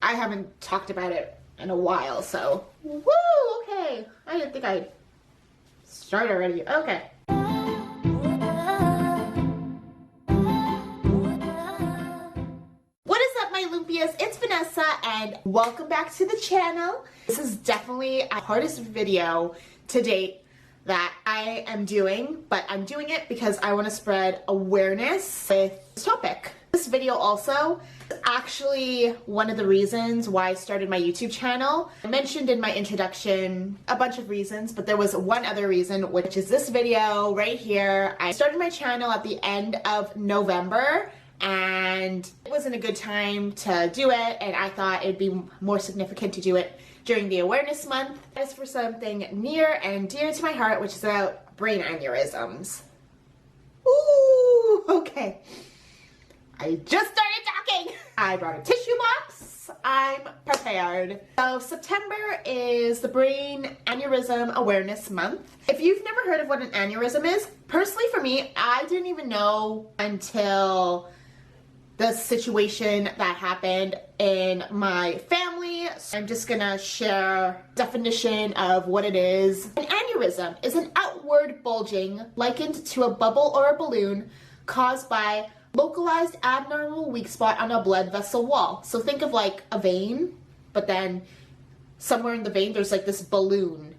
I haven't talked about it in a while, so. Woo, okay. I didn't think I'd start already. Okay. What is up, my Lumpias? It's Vanessa, and welcome back to the channel. This is definitely the hardest video to date that I am doing, but I'm doing it because I want to spread awareness with this topic. This video also is actually one of the reasons why I started my YouTube channel. I mentioned in my introduction a bunch of reasons, but there was one other reason, which is this video right here. I started my channel at the end of November, and it wasn't a good time to do it, and I thought it'd be more significant to do it during the awareness month. That is for something near and dear to my heart, which is about brain aneurysms. Ooh, okay. I just started talking. I brought a tissue box. I'm prepared. So September is the Brain Aneurysm Awareness Month. If you've never heard of what an aneurysm is, personally for me, I didn't even know until the situation that happened in my family. So I'm just gonna share definition of what it is. An aneurysm is an outward bulging likened to a bubble or a balloon caused by localized abnormal weak spot on a blood vessel wall. So think of like a vein, but then somewhere in the vein there's like this balloon.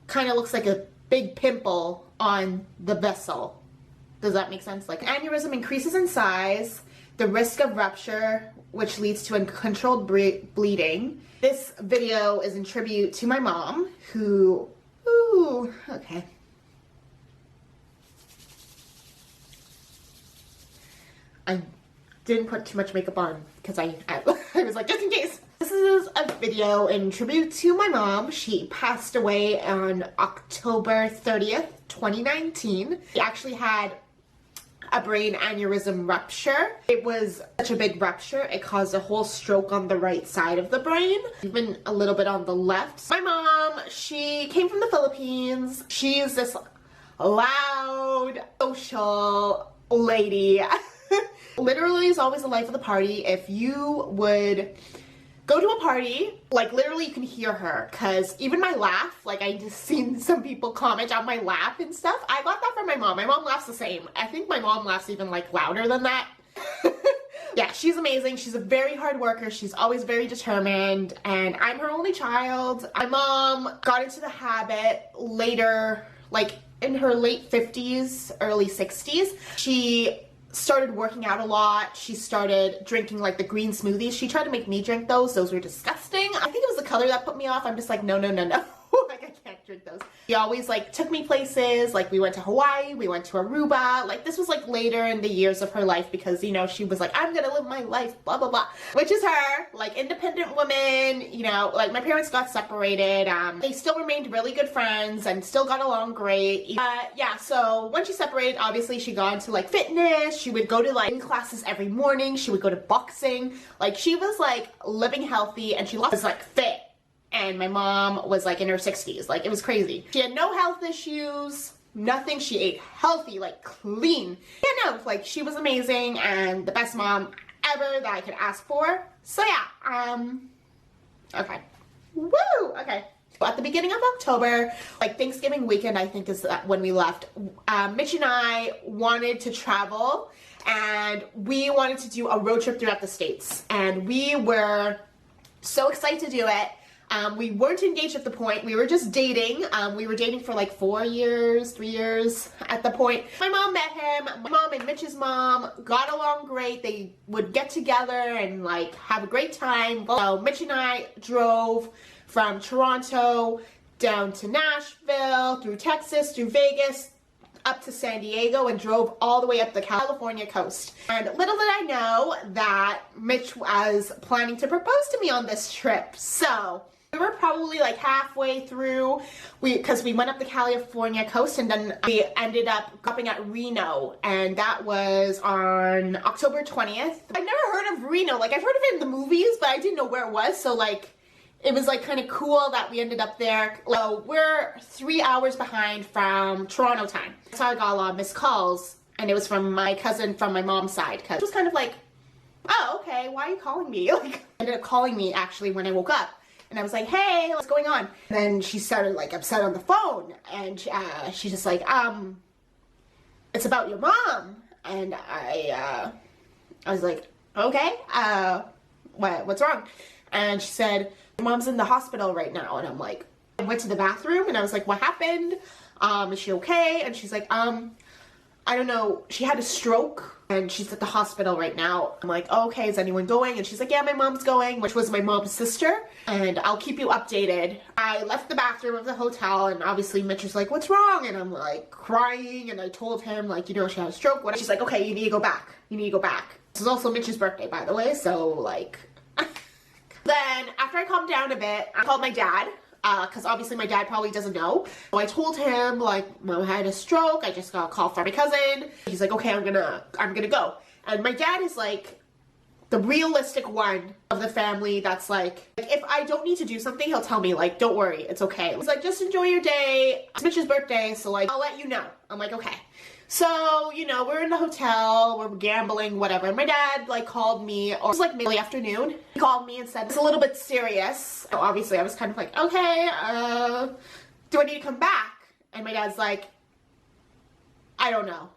Kind of looks like a big pimple on the vessel. Does that make sense? Like aneurysm increases in size, the risk of rupture, which leads to uncontrolled bleeding. This video is in tribute to my mom, who, ooh, okay. I didn't put too much makeup on because I was like, just in case. This is a video in tribute to my mom. She passed away on October 30th, 2019. She actually had a brain aneurysm rupture. It was such a big rupture, it caused a whole stroke on the right side of the brain, even a little bit on the left. My mom, she came from the Philippines. She's this loud, social lady. Literally is always the life of the party. If you would go to a party, like literally you can hear her, because even my laugh, like I just seen some people comment on my laugh and stuff. I got that from my mom. My mom laughs the same. I think my mom laughs even like louder than that. Yeah, she's amazing. She's a very hard worker. She's always very determined, and I'm her only child. My mom got into the habit later, like in her late 50s, early 60s. She started working out a lot. She started drinking like the green smoothies. She tried to make me drink those. Those were disgusting. I think it was the color that put me off. I'm just like, no, no, no, no. Like I can't drink those. She always like took me places. Like we went to Hawaii, we went to Aruba. Like this was like later in the years of her life because, you know, she was like, I'm gonna live my life, blah, blah, blah. Which is her, like independent woman, you know, like my parents got separated. They still remained really good friends and still got along great. Yeah, so when she separated, obviously she got into like fitness. She would go to like classes every morning. She would go to boxing. Like she was like living healthy, and she was like fit. And my mom was like in her 60s. Like it was crazy. She had no health issues, nothing. She ate healthy, like clean. Yeah, no, like she was amazing and the best mom ever that I could ask for. So yeah, okay. Woo, okay. At the beginning of October, like Thanksgiving weekend, I think is when we left, Mitch and I wanted to travel, and we wanted to do a road trip throughout the States. And we were so excited to do it. We weren't engaged at the point. We were just dating. We were dating for like 4 years, 3 years at the point. My mom met him. My mom and Mitch's mom got along great. They would get together and like have a great time. So Mitch and I drove from Toronto down to Nashville, through Texas, through Vegas, up to San Diego, and drove all the way up the California coast. And little did I know that Mitch was planning to propose to me on this trip. So we were probably like halfway through, because we went up the California coast, and then we ended up stopping at Reno, and that was on October 20th. I've never heard of Reno. Like I've heard of it in the movies, but I didn't know where it was. So like it was like kind of cool that we ended up there. So we're 3 hours behind from Toronto time. So I got a lot of missed calls, and it was from my cousin from my mom's side, because it was kind of like oh, okay, why are you calling me? Like, ended up calling me actually when I woke up. And I was like, hey, what's going on? And then she started like upset on the phone. And she's just like, it's about your mom. And I was like, okay, what's wrong? And she said, your mom's in the hospital right now. And I'm like, I went to the bathroom and I was like, what happened? Is she okay? And she's like, I don't know, she had a stroke and she's at the hospital right now. I'm like, oh, okay, is anyone going? And she's like, yeah, my mom's going, which was my mom's sister, and I'll keep you updated. I left the bathroom of the hotel, and obviously Mitch is like, what's wrong? And I'm like crying, and I told him, like, you know, she had a stroke. She's like, okay, you need to go back. You need to go back. This is also Mitch's birthday, by the way, so like... Then, after I calmed down a bit, I called my dad. Because obviously my dad probably doesn't know. So I told him, like, Mom had a stroke, I just got a call from my cousin. He's like, okay, I'm gonna go. And my dad is like the realistic one of the family that's like, if I don't need to do something, he'll tell me, like, don't worry, it's okay. He's like, just enjoy your day. It's Mitch's birthday, so like, I'll let you know. I'm like, okay. So, you know, we're in the hotel, we're gambling, whatever. And my dad, like, called me, or it was, like, early afternoon. He called me and said, it's a little bit serious. So, obviously, I was kind of like, okay, do I need to come back? And my dad's like, I don't know.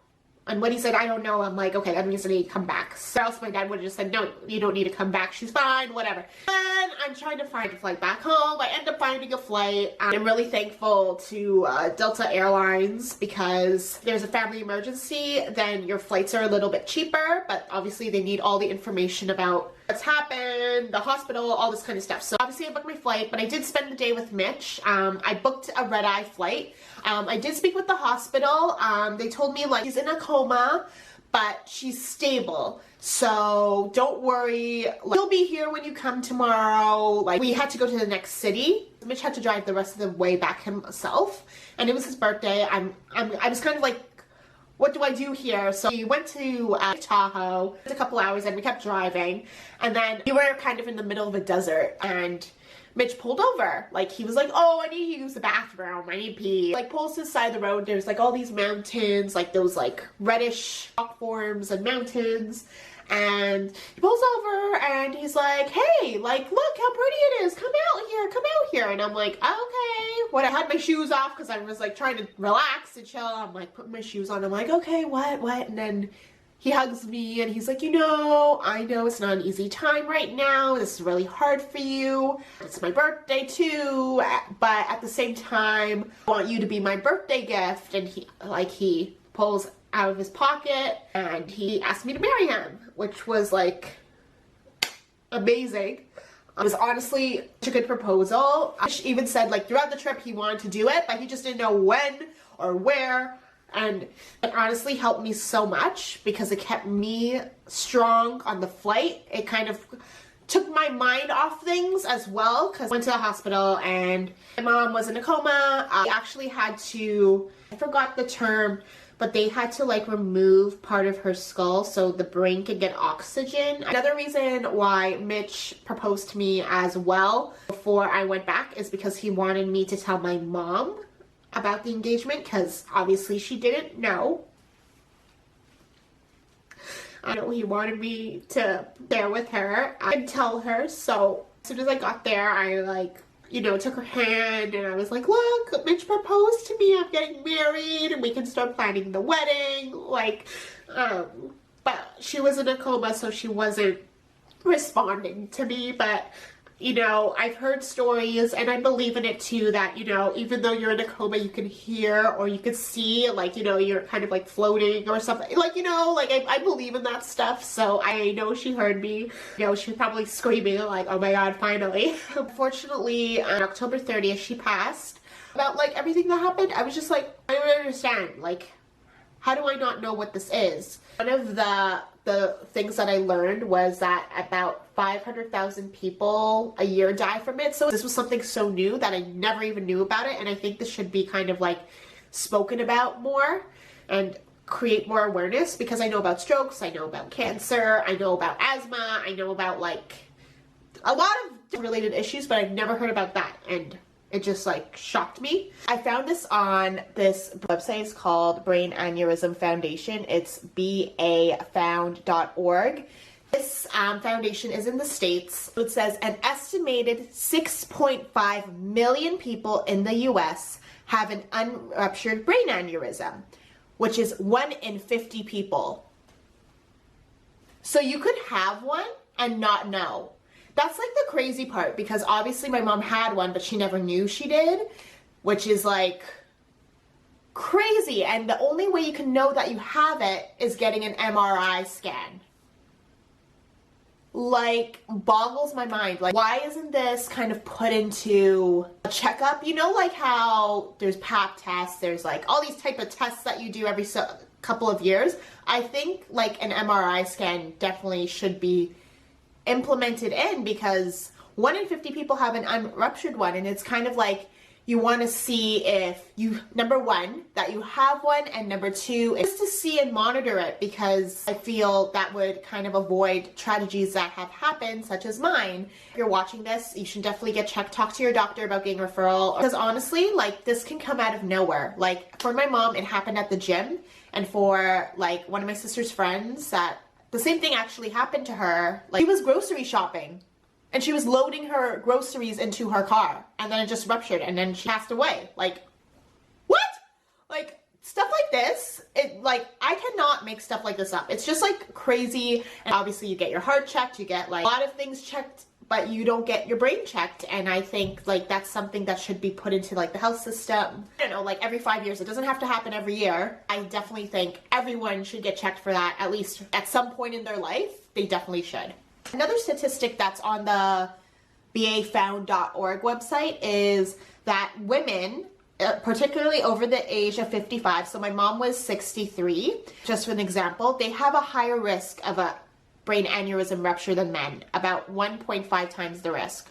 And when he said, I don't know, I'm like, okay, that means I need to come back. So else my dad would have just said, no, you don't need to come back. She's fine, whatever. And I'm trying to find a flight back home. I end up finding a flight. I'm really thankful to Delta Airlines, because if there's a family emergency, then your flights are a little bit cheaper, but obviously they need all the information about what's happened, the hospital, all this kind of stuff. So obviously I booked my flight, but I did spend the day with Mitch. I booked a red-eye flight. I did speak with the hospital. They told me, like, she's in a coma, but she's stable. So don't worry. Like, she'll be here when you come tomorrow. Like, we had to go to the next city. Mitch had to drive the rest of the way back himself, and it was his birthday. I was kind of like, what do I do here? So we went to Tahoe, a couple hours, and we kept driving. And then we were kind of in the middle of a desert, and Mitch pulled over. Like, he was like, oh, I need to use the bathroom, I need to pee. Like, pulls to the side of the road. There's like all these mountains, like those like reddish rock forms and mountains. And he pulls over and he's like, hey, like, look how pretty it is. Come out here, come out here. And I'm like, okay. When I had my shoes off, because I was like trying to relax and chill, I'm like putting my shoes on. I'm like, okay, what? And then he hugs me and he's like, you know, I know it's not an easy time right now. This is really hard for you. It's my birthday too. But at the same time, I want you to be my birthday gift. And he pulls out of his pocket and he asked me to marry him, which was like amazing. It was honestly such a good proposal. He even said, like, throughout the trip he wanted to do it, but he just didn't know when or where. And it honestly helped me so much because it kept me strong on the flight. It kind of took my mind off things as well, because I went to the hospital and my mom was in a coma. I actually had to, I forgot the term, but they had to like remove part of her skull so the brain could get oxygen. Another reason why Mitch proposed to me as well before I went back is because he wanted me to tell my mom about the engagement, because obviously she didn't know. I know he wanted me to share with her and tell her, so as soon as I got there, I like, you know, took her hand and I was like, look, Mitch proposed to me, I'm getting married and we can start planning the wedding, like, but she was in a coma, so she wasn't responding to me. But you know, I've heard stories, and I believe in it too, that, you know, even though you're in a coma, you can hear or you can see, like, you know, you're kind of like floating or something. Like, you know, like, I believe in that stuff, so I know she heard me. You know, she was probably screaming, like, oh my god, finally. Unfortunately, on October 30th, she passed. About, like, everything that happened, I was just like, I don't understand. Like, how do I not know what this is? One of the things that I learned was that about 500,000 people a year die from it. So this was something so new that I never even knew about it. And I think this should be kind of like spoken about more and create more awareness, because I know about strokes, I know about cancer, I know about asthma, I know about like a lot of related issues, but I've never heard about that. And it just like shocked me. I found this on this website. It's called Brain Aneurysm Foundation. It's bafound.org. This foundation is in the States. It says an estimated 6.5 million people in the US have an unruptured brain aneurysm, which is 1 in 50 people. So you could have one and not know. That's like the crazy part, because obviously my mom had one, but she never knew she did, which is like crazy. And the only way you can know that you have it is getting an MRI scan. Like, boggles my mind. Like, why isn't this kind of put into a checkup? You know, like how there's pap tests, there's like all these type of tests that you do every couple of years. I think like an MRI scan definitely should be implemented in, because 1 in 50 people have an unruptured one, and it's kind of like you want to see if you, number one, that you have one, and number two, is to see and monitor it, because I feel that would kind of avoid tragedies that have happened, such as mine. If you're watching this, you should definitely get checked. Talk to your doctor about getting a referral, because honestly, like, this can come out of nowhere. Like, for my mom, it happened at the gym, and for like one of my sister's friends, that the same thing actually happened to her. Like, she was grocery shopping, and she was loading her groceries into her car, and then it just ruptured, and then she passed away. Like, what? Like, stuff like this, like, I cannot make stuff like this up. It's just, like, crazy. And obviously, you get your heart checked, you get, like, a lot of things checked, but you don't get your brain checked. And I think, like, that's something that should be put into, like, the health system. I don't know, like, every 5 years. It doesn't have to happen every year. I definitely think everyone should get checked for that, at least at some point in their life. They definitely should. Another statistic that's on the bafound.org website is that women, particularly over the age of 55, so my mom was 63, just for an example, they have a higher risk of a brain aneurysm rupture than men, about 1.5 times the risk.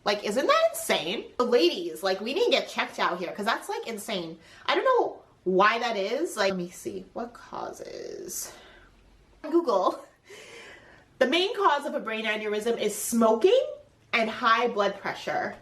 Like, isn't that insane? The ladies, like, we need to get checked out here, because that's, like, insane. I don't know why that is. Like, let me see. What causes? Google. The main cause of a brain aneurysm is smoking and high blood pressure.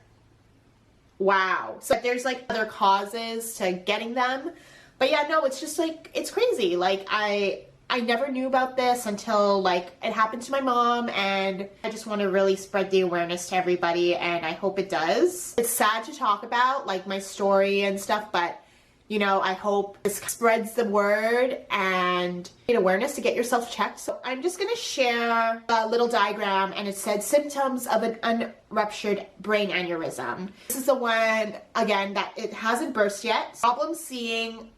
Wow. So there's like other causes to getting them. But yeah, no, it's just like, it's crazy. Like, I never knew about this until like it happened to my mom, and I just want to really spread the awareness to everybody, and I hope it does. It's sad to talk about, like, my story and stuff, but you know, I hope this spreads the word and get awareness to get yourself checked. So I'm just going to share a little diagram, and it said symptoms of an unruptured brain aneurysm. This is the one, again, that it hasn't burst yet. Problem seeing,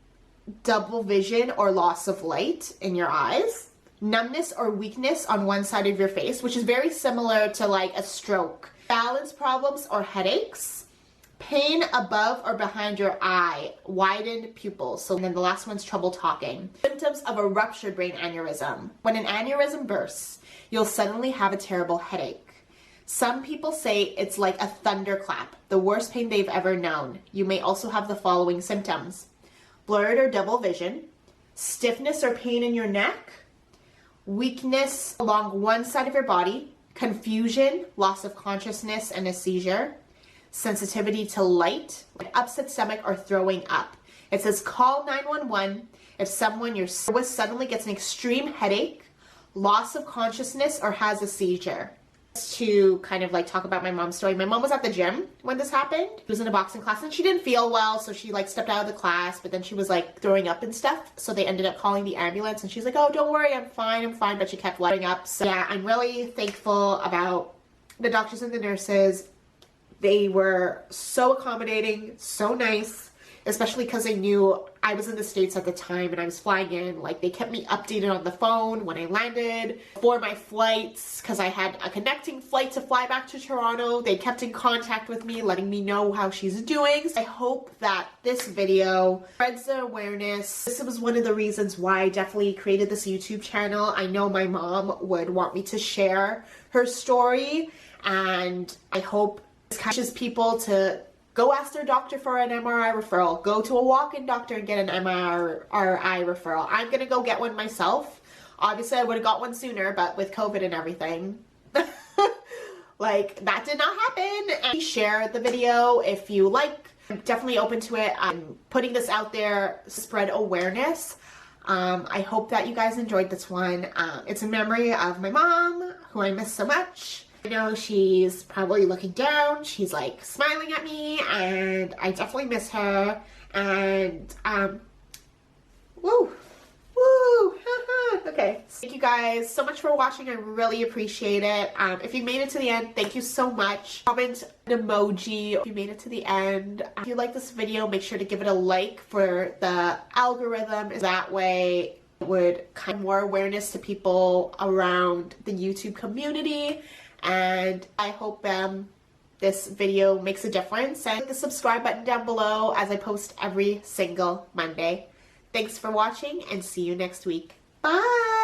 double vision or loss of light in your eyes, numbness or weakness on one side of your face, which is very similar to like a stroke, balance problems or headaches, pain above or behind your eye, widened pupils. So then the last one's trouble talking. Symptoms of a ruptured brain aneurysm. When an aneurysm bursts, you'll suddenly have a terrible headache. Some people say it's like a thunderclap, the worst pain they've ever known. You may also have the following symptoms: blurred or double vision, stiffness or pain in your neck, weakness along one side of your body, confusion, loss of consciousness, and a seizure, sensitivity to light, upset stomach, or throwing up. It says call 911 if someone you're with suddenly gets an extreme headache, loss of consciousness, or has a seizure. To kind of like talk about my mom's story. My mom was at the gym when this happened. She was in a boxing class and she didn't feel well, so she like stepped out of the class, but then she was like throwing up and stuff, so they ended up calling the ambulance, and she's like, oh, don't worry, I'm fine, but she kept letting up. So yeah, I'm really thankful about the doctors and the nurses. They were so accommodating, so nice, especially because they knew I was in the States at the time and I was flying in. Like, they kept me updated on the phone when I landed, for my flights, because I had a connecting flight to fly back to Toronto. They kept in contact with me, letting me know how she's doing. I hope that this video spreads the awareness. This was one of the reasons why I definitely created this YouTube channel. I know my mom would want me to share her story, and I hope this catches people to go ask their doctor for an MRI referral. Go to a walk-in doctor and get an MRI referral. I'm gonna go get one myself. Obviously, I would have got one sooner, but with COVID and everything, like, that did not happen. And share the video if you like. I'm definitely open to it. I'm putting this out there to spread awareness. I hope that you guys enjoyed this one. It's in memory of my mom, who I miss so much. I know she's probably looking down, she's like smiling at me, and I definitely miss her. And, woo! Woo! Okay. Thank you guys so much for watching. I really appreciate it. If you made it to the end, thank you so much. Comment an emoji if you made it to the end. If you like this video, make sure to give it a like for the algorithm. That way it would kind of more awareness to people around the YouTube community. And I hope this video makes a difference. And hit the subscribe button down below as I post every single Monday. Thanks for watching and see you next week. Bye!